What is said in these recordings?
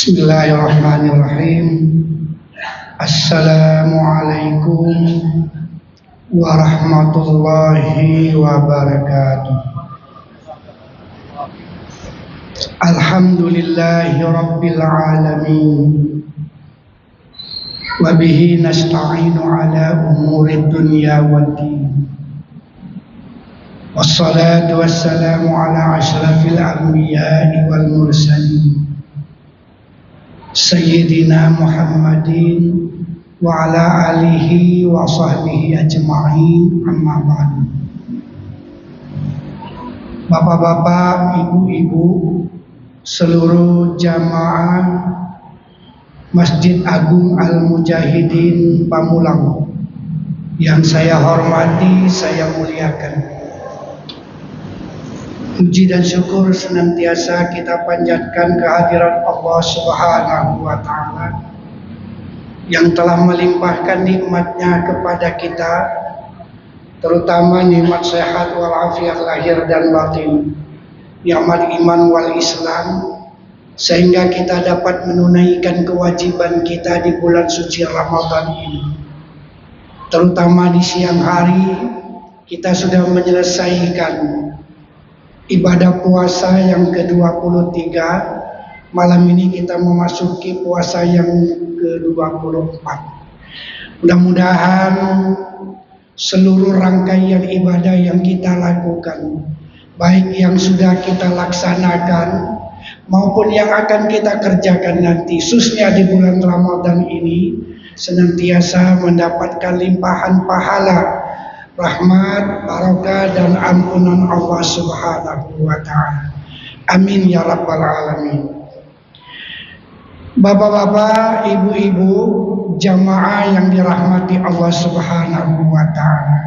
Bismillahirrahmanirrahim. Assalamualaikum warahmatullahi wabarakatuh. Alhamdulillahi rabbil alamin. Wa bihi nasta'inu ala umurid dunya waddin. Wassalatu wassalamu ala asyrafil anbiya'i wal mursalin Sayyidina Muhammadin wa ala alihi wa sahbihi ajma'in, amma ba'du. Bapak-bapak, ibu-ibu, seluruh jamaah Masjid Agung Al-Mujahidin Pamulang yang saya hormati, saya muliakan. Puji dan syukur senantiasa kita panjatkan kehadiran Allah Subhanahu wa Ta'ala yang telah melimpahkan nikmatnya kepada kita, terutama nikmat sehat walafiat lahir dan batin, nikmat iman wal Islam, sehingga kita dapat menunaikan kewajiban kita di bulan suci Ramadan ini. Terutama di siang hari kita sudah menyelesaikan ibadah puasa yang ke-23. Malam ini kita memasuki puasa yang ke-24. Mudah-mudahan seluruh rangkaian ibadah yang kita lakukan, baik yang sudah kita laksanakan maupun yang akan kita kerjakan nanti, khususnya di bulan Ramadan ini, senantiasa mendapatkan limpahan pahala, rahmat, barokah dan ampunan Allah Subhanahu wa Ta'ala. Amin ya rabbal alamin. Bapak-bapak, ibu-ibu, jamaah yang dirahmati Allah Subhanahu wa Ta'ala.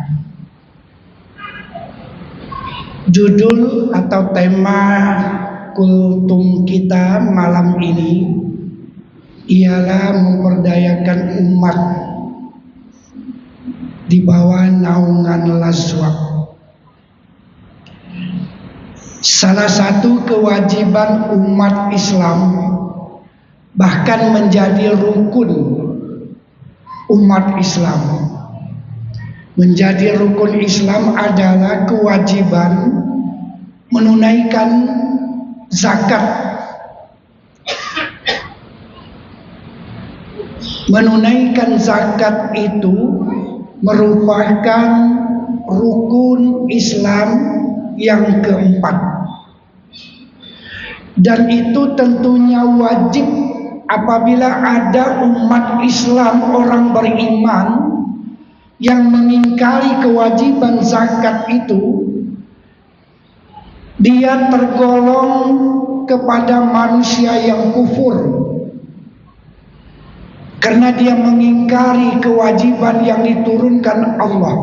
Judul atau tema kultum kita malam ini ialah memperdayakan umat di bawah naungan Lazwaq. Salah satu kewajiban umat Islam, bahkan menjadi rukun umat Islam, menjadi rukun Islam adalah kewajiban menunaikan zakat. Menunaikan zakat itu merupakan rukun Islam yang keempat, dan itu tentunya wajib apabila ada umat Islam, orang beriman yang mengingkari kewajiban zakat itu, dia tergolong kepada manusia yang kufur, karena dia mengingkari kewajiban yang diturunkan Allah.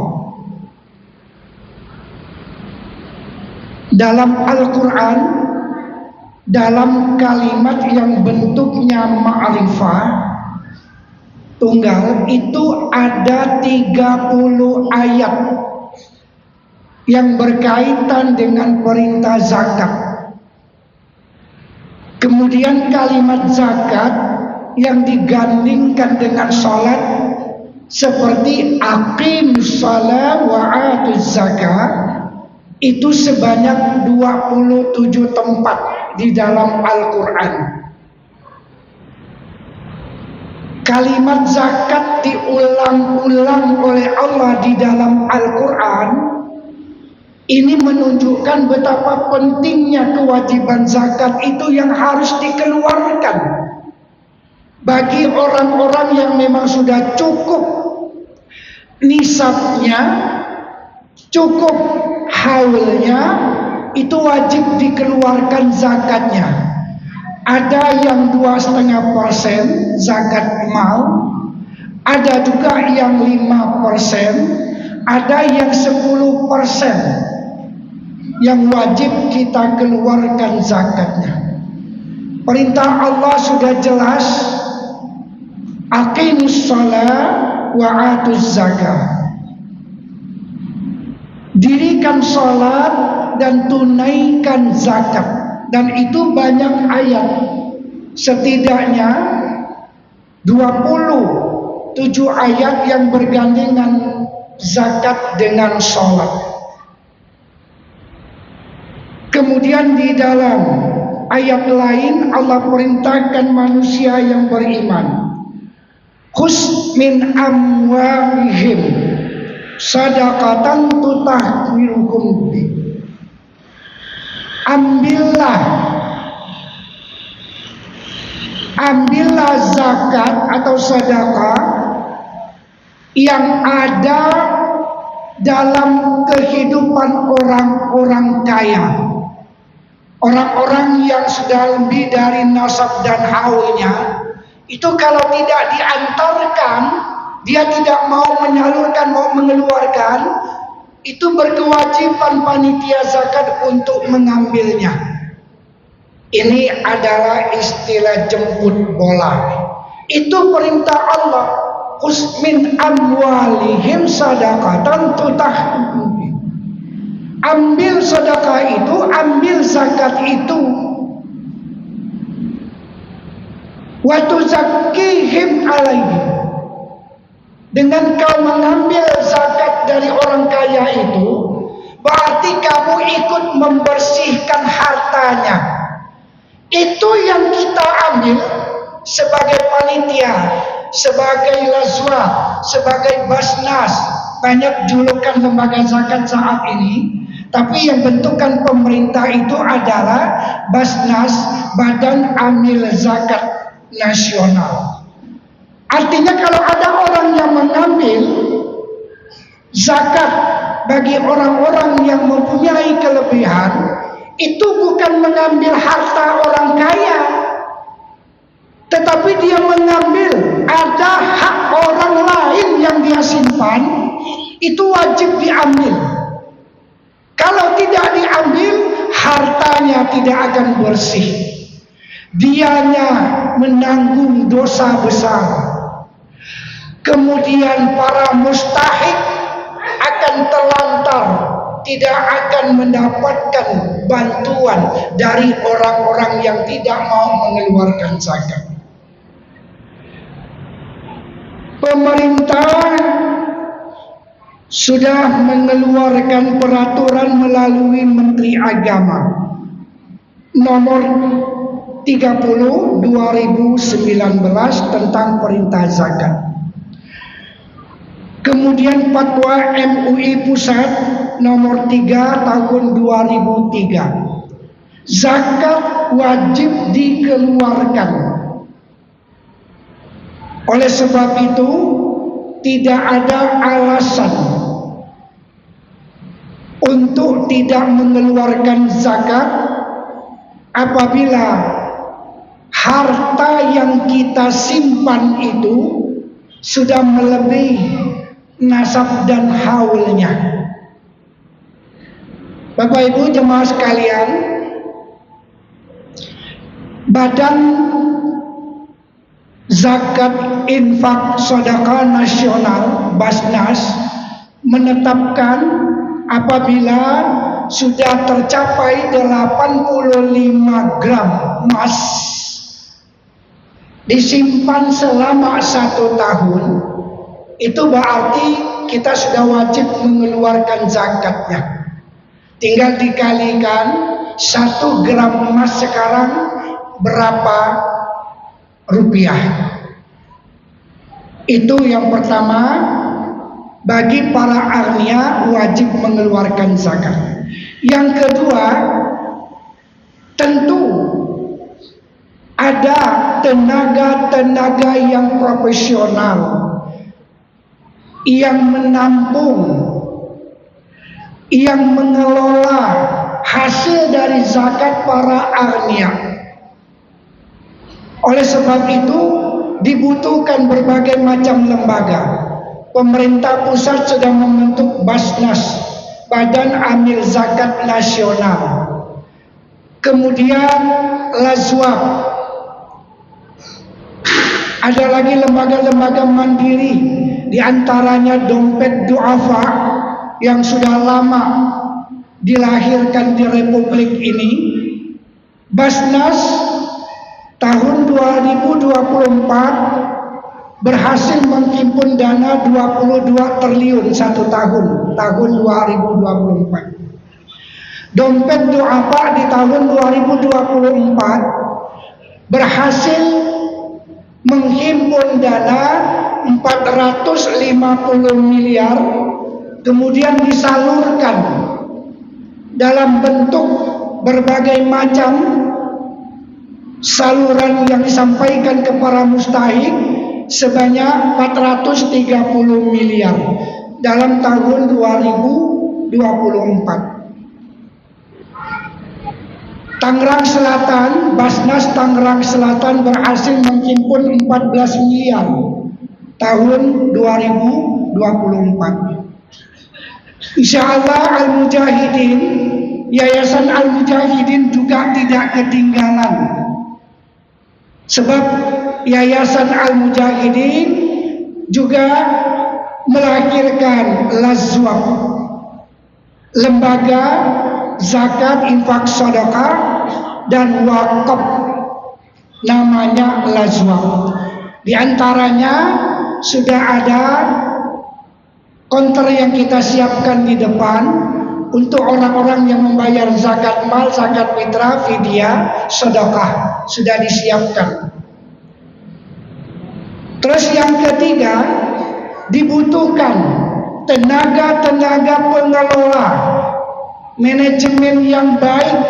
Dalam Al-Quran, dalam kalimat yang bentuknya ma'rifah tunggal, itu ada 30 ayat yang berkaitan dengan perintah zakat. Kemudian kalimat zakat yang digandingkan dengan salat, seperti aqimus shalah wa atuz zakat, itu sebanyak 27 tempat di dalam Al-Quran. Kalimat zakat diulang-ulang oleh Allah di dalam Al-Quran. Ini menunjukkan betapa pentingnya kewajiban zakat itu yang harus dikeluarkan bagi orang-orang yang memang sudah cukup nisabnya, cukup haulnya, itu wajib dikeluarkan zakatnya. Ada yang 2,5% zakat mal, ada juga yang 5%, ada yang 10% yang wajib kita keluarkan zakatnya. Perintah Allah sudah jelas, aqimus shalah wa atuz zakat. Dirikan sholat dan tunaikan zakat. Dan itu banyak ayat. setidaknya 27 ayat yang bergandengan zakat dengan sholat. Kemudian di dalam ayat lain Allah perintahkan manusia yang beriman, khus min amwalihim sadaqatan tutahhirukum bi. Ambillah zakat atau sedekah yang ada dalam kehidupan orang-orang kaya, orang-orang yang sudah lebih dari nasab dan haulnya. Itu kalau tidak diantarkan, dia tidak mau menyalurkan, mau mengeluarkan, itu berkewajiban panitia zakat untuk mengambilnya. Ini adalah istilah jemput bola. Itu perintah Allah. Khus min amwalihim sadaqatan tutahhirukum. Ambil sedekah itu, ambil zakat itu. Wa tuzakkihim alaihi. Dengan kau mengambil zakat dari orang kaya itu, berarti kamu ikut membersihkan hartanya. Itu yang kita ambil sebagai panitia, sebagai lazwa, sebagai basnas. Banyak julukan lembaga zakat saat ini. Tapi yang bentukan pemerintah itu adalah basnas, Badan Amil Zakat Nasional. Artinya kalau ada orang yang mengambil zakat bagi orang-orang yang mempunyai kelebihan, itu bukan mengambil harta orang kaya, tetapi dia mengambil ada hak orang lain yang dia simpan, itu wajib diambil. Kalau tidak diambil, hartanya tidak akan bersih. Dianya menanggung dosa besar. Kemudian para mustahik akan terlantar, tidak akan mendapatkan bantuan dari orang-orang yang tidak mau mengeluarkan zakat. Pemerintah sudah mengeluarkan peraturan melalui Menteri Agama nomor 30 2019 tentang perintah zakat. Kemudian fatwa MUI Pusat nomor 3 tahun 2003. Zakat wajib dikeluarkan. Oleh sebab itu, tidak ada alasan untuk tidak mengeluarkan zakat apabila harta yang kita simpan itu sudah melebihi nasab dan haulnya. Bapak Ibu jemaah sekalian, Badan Zakat Infak Sedekah Nasional Basnas menetapkan apabila sudah tercapai 85 gram emas disimpan selama 1 tahun, itu berarti kita sudah wajib mengeluarkan zakatnya. Tinggal dikalikan 1 gram emas sekarang berapa rupiah. Itu yang pertama, bagi para agnia wajib mengeluarkan zakat. Yang kedua, tentu ada tenaga-tenaga yang profesional yang menampung, yang mengelola hasil dari zakat para agnia. Oleh sebab itu dibutuhkan berbagai macam lembaga. Pemerintah pusat sudah membentuk Basnas, Badan Amil Zakat Nasional. Kemudian Lazwab. Ada lagi lembaga-lembaga mandiri, di antaranya Dompet Duafa yang sudah lama dilahirkan di Republik ini. Basnas tahun 2024 berhasil menghimpun dana 22 triliun satu tahun 2024. Dompet Du'afa di tahun 2024 berhasil menghimpun dana 450 miliar, kemudian disalurkan dalam bentuk berbagai macam saluran yang disampaikan ke para mustahik sebanyak 430 miliar dalam tahun 2024. Tangerang Selatan, Basnas Tangerang Selatan berhasil menghimpun 14 miliar tahun 2024. Insya Allah Al-Mujahidin, Yayasan Al-Mujahidin juga tidak ketinggalan. Sebab Yayasan Al-Mujahidin juga melahirkan Lazwab, lembaga zakat, infak, sedekah dan wakaf, namanya Lazwab. Di antaranya sudah ada konter yang kita siapkan di depan untuk orang-orang yang membayar zakat mal, zakat fitrah, fidyah, sedekah, sudah disiapkan. Terus yang ketiga, dibutuhkan tenaga-tenaga pengelola, manajemen yang baik,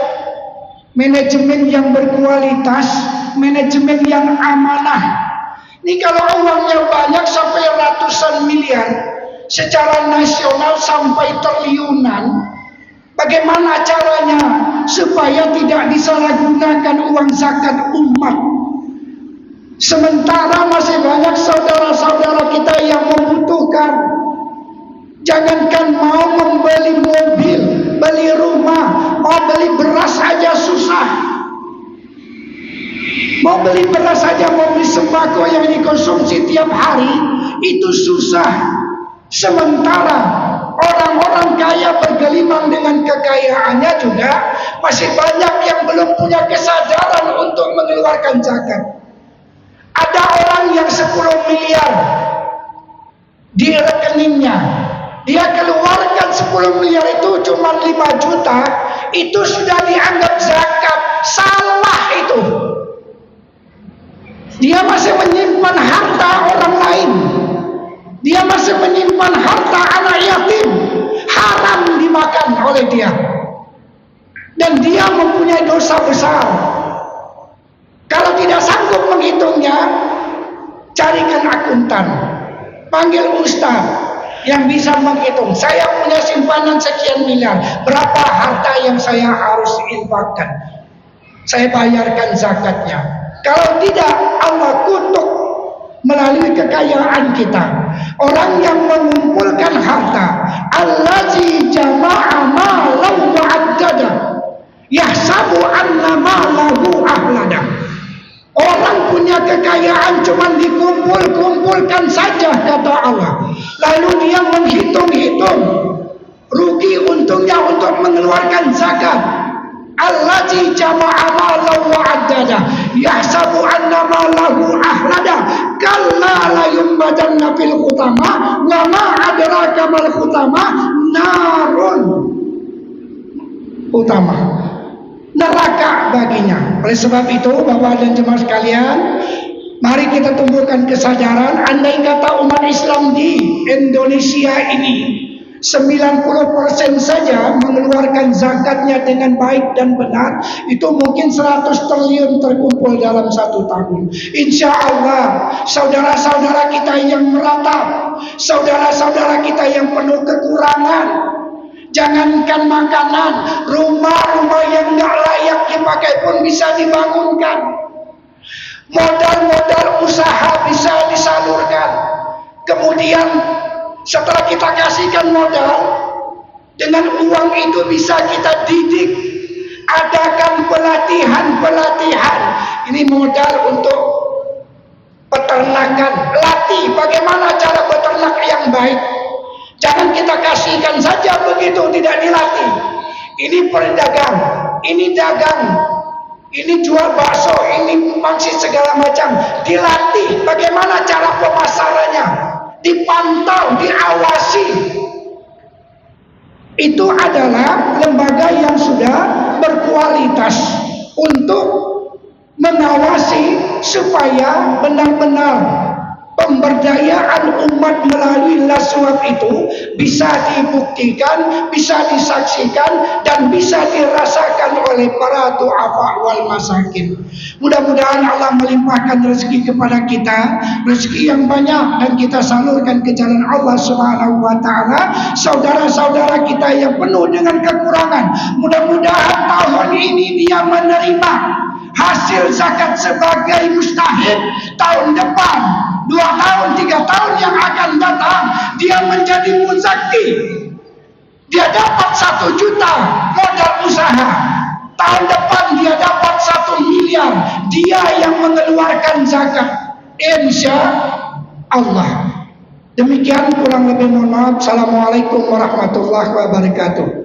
manajemen yang berkualitas, manajemen yang amanah. Ini kalau uangnya banyak sampai ratusan miliar, secara nasional sampai triliunan, bagaimana caranya supaya tidak disalahgunakan uang zakat umat? Sementara masih banyak saudara-saudara kita yang membutuhkan. Jangankan mau membeli mobil, beli rumah, mau beli beras aja susah. Mau beli beras saja, mau beli sembako yang dikonsumsi tiap hari itu susah. Sementara orang-orang kaya bergelimang dengan kekayaannya juga masih banyak yang belum punya kesadaran untuk mengeluarkan zakat. Ada orang yang 10 miliar di rekeningnya, dia keluarkan 10 miliar itu cuma 5 juta, itu sudah dianggap zakat. Salah itu. Dia masih menyimpan harta orang lain. Dia masih menyimpan harta anak yatim. Haram dimakan oleh dia. Dan dia mempunyai dosa besar. Kalau tidak sanggup menghitungnya, carikan akuntan. Panggil ustaz yang bisa menghitung. Saya punya simpanan sekian miliar, berapa harta yang saya harus infakkan, saya bayarkan zakatnya. Kalau tidak, Allah kutuk melalui kekayaan kita. Orang yang mengumpulkan harta, allazi jama'a malan wa addada yahsabu anna malahu ahlada. Orang punya kekayaan cuma dikumpul-kumpulkan saja, kata Allah. Lalu dia menghitung-hitung rugi untungnya untuk mengeluarkan zakat. Allazi jama'a malan wa addada yahsabu anna malahu ahlada kalla la yumbadanna fil khutama wa ma adraka mal khutama narun utama, neraka baginya. Oleh sebab itu, Bapak dan jemaah sekalian, mari kita tumbuhkan kesadaran. Andai kata umat Islam di Indonesia ini 90% saja mengeluarkan zakatnya dengan baik dan benar, itu mungkin 100 triliun terkumpul dalam 1 tahun. Insya Allah, saudara-saudara kita yang meratap, saudara-saudara kita yang penuh kekurangan, jangankan makanan, rumah-rumah yang nggak layak dipakai pun bisa dibangunkan. Modal-modal usaha bisa disalurkan. Kemudian setelah kita kasihkan modal, dengan uang itu bisa kita didik, adakan pelatihan-pelatihan. Ini modal untuk peternakan. Latih bagaimana cara beternak yang baik. Jangan kita kasihkan saja begitu, tidak dilatih. Ini perdagang, ini dagang. ini jual bakso, ini pangsit segala macam, dilatih bagaimana cara pemasarannya, dipantau, diawasi. Itu adalah lembaga yang sudah berkualitas untuk mengawasi supaya benar-benar pemberdayaan umat melalui laswab itu bisa dibuktikan, bisa disaksikan, dan bisa dirasakan oleh para du'afa wal masakin. Mudah-mudahan Allah melimpahkan rezeki kepada kita, rezeki yang banyak, dan kita salurkan ke jalan Allah Subhanahu wa taala. Saudara-saudara kita yang penuh dengan kekurangan, mudah-mudahan tahun ini dia menerima hasil zakat sebagai mustahil. Tahun depan, 2 tahun, 3 tahun yang akan datang, dia menjadi muzaki. Dia dapat 1 juta modal usaha. Tahun depan dia dapat 1 miliar. Dia yang mengeluarkan zakat. Insya Allah. Demikian, kurang lebih mohon maaf. Assalamualaikum warahmatullahi wabarakatuh.